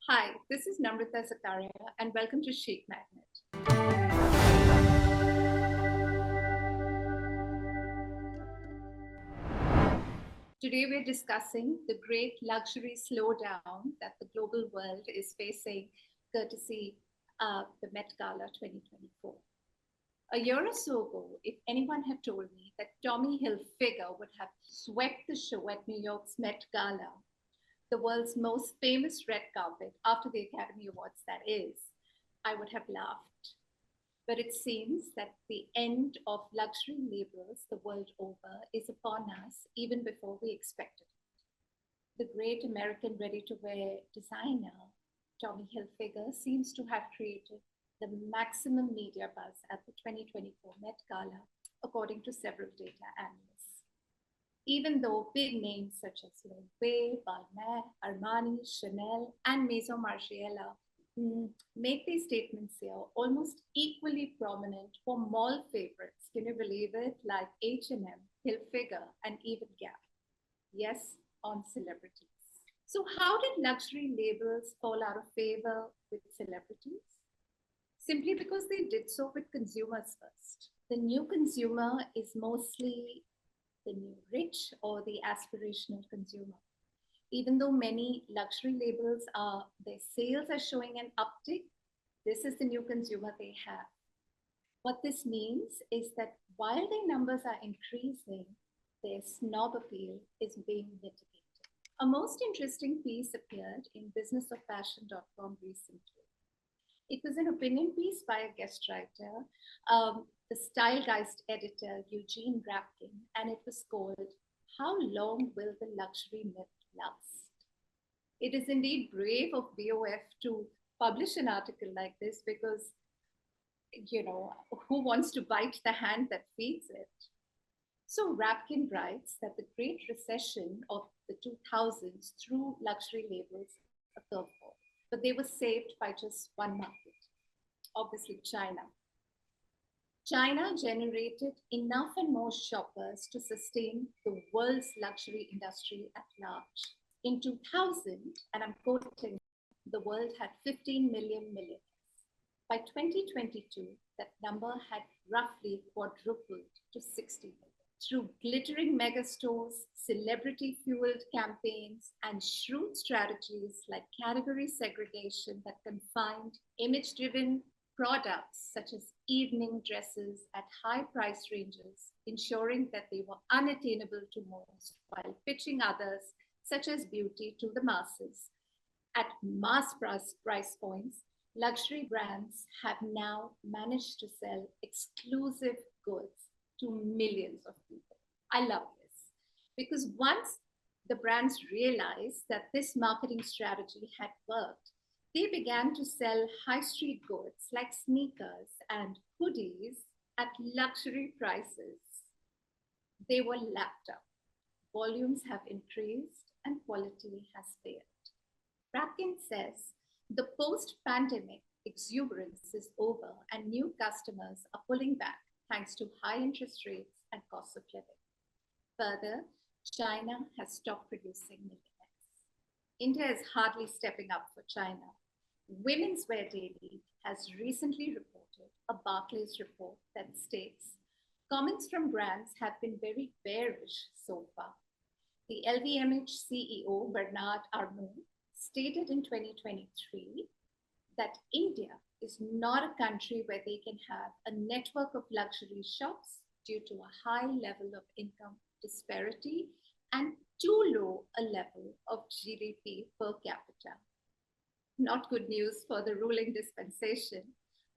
Hi, this is Namrata Zakaria, and welcome to Chic Magnet. Today, we're discussing the great luxury slowdown that the global world is facing, courtesy of the Met Gala 2024. A year or so ago, if anyone had told me that Tommy Hilfiger would have swept the show at New York's Met Gala, the world's most famous red carpet after the Academy Awards, that is, I would have laughed. But it seems that the end of luxury labels the world over is upon us even before we expected it. The great American ready-to-wear designer, Tommy Hilfiger, seems to have created the maximum media buzz at the 2024 Met Gala, according to several data analysts. Even though big names such as Loewe, Balmain, Armani, Chanel, and Maison Margiela make these statements here almost equally prominent for mall favorites. Can you believe it? Like H&M, Hilfiger, and even Gap. Yes, on celebrities. So how did luxury labels fall out of favor with celebrities? Simply because they did so with consumers first. The new consumer is mostly the new rich or the aspirational consumer. Even though many luxury labels their sales are showing an uptick, this is the new consumer they have. What this means is that while their numbers are increasing, their snob appeal is being mitigated. A most interesting piece appeared in businessofashion.com recently. It was an opinion piece by a guest writer, the Stylegeist editor, Eugene Rapkin, and it was called, "How Long Will the Luxury Myth Last?" It is indeed brave of BOF to publish an article like this because, who wants to bite the hand that feeds it? So Rapkin writes that the Great Recession of the 2000s threw luxury labels a curveball, but they were saved by just one market, obviously China. China generated enough and more shoppers to sustain the world's luxury industry at large. In 2000, and I'm quoting, the world had 15 million millionaires. By 2022, that number had roughly quadrupled to 60 million. Through glittering megastores, celebrity-fueled campaigns, and shrewd strategies like category segregation that confined image-driven products such as evening dresses at high price ranges, ensuring that they were unattainable to most, while pitching others, such as beauty, to the masses. At mass price points, luxury brands have now managed to sell exclusive goods to millions of people. I love this because once the brands realized that this marketing strategy had worked, they began to sell high street goods like sneakers and hoodies at luxury prices. They were lapped up. Volumes have increased and quality has failed. Rapkin says the post-pandemic exuberance is over and new customers are pulling back thanks to high interest rates and cost of living. Further, China has stopped producing millionaires. India is hardly stepping up for China. Women's Wear Daily has recently reported a Barclays report that states comments from brands have been very bearish so far. The LVMH CEO, Bernard Arnault, stated in 2023 that India is not a country where they can have a network of luxury shops due to a high level of income disparity and too low a level of GDP per capita. Not good news for the ruling dispensation,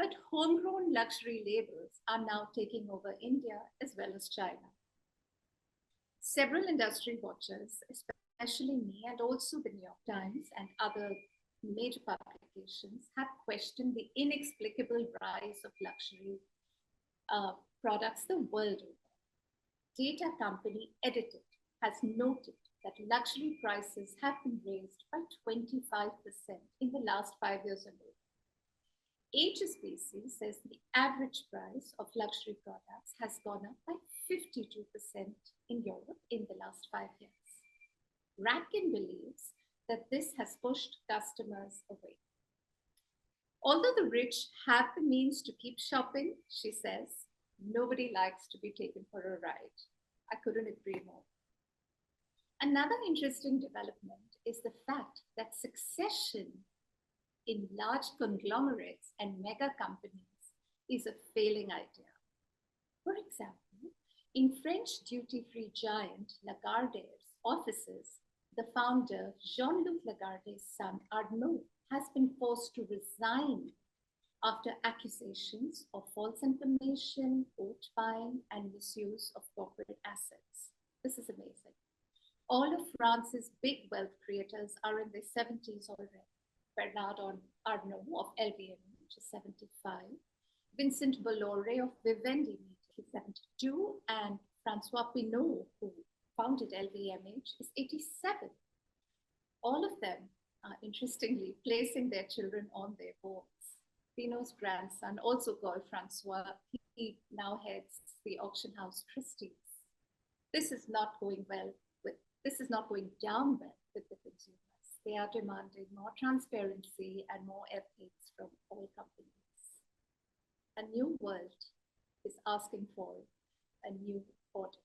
but homegrown luxury labels are now taking over India as well as China. Several industry watchers, especially me and also the New York Times and other major publications, have questioned the inexplicable rise of luxury products the world over. Data company Edited has noted that luxury prices have been raised by 25% in the last 5 years alone. HSBC says the average price of luxury products has gone up by 52% in Europe in the last 5 years. Rapkin believes that this has pushed customers away. Although the rich have the means to keep shopping, she says, nobody likes to be taken for a ride. I couldn't agree more. Another interesting development is the fact that succession in large conglomerates and mega companies is a failing idea. For example, in French duty-free giant Lagarde's offices, the founder, Jean-Luc Lagarde's son, Arnaud, has been forced to resign after accusations of false information, vote buying, and misuse of corporate assets. This is amazing. All of France's big wealth creators are in their 70s already. Bernard Arnault of LVMH is 75, Vincent Bolloré of Vivendi is 72, and Francois Pinault, who founded LVMH, is 87. All of them are, interestingly, placing their children on their boards. Pinault's grandson, also called Francois, he now heads the auction house Christie's. This is not going down well with the consumers. They are demanding more transparency and more ethics from all companies. A new world is asking for a new order.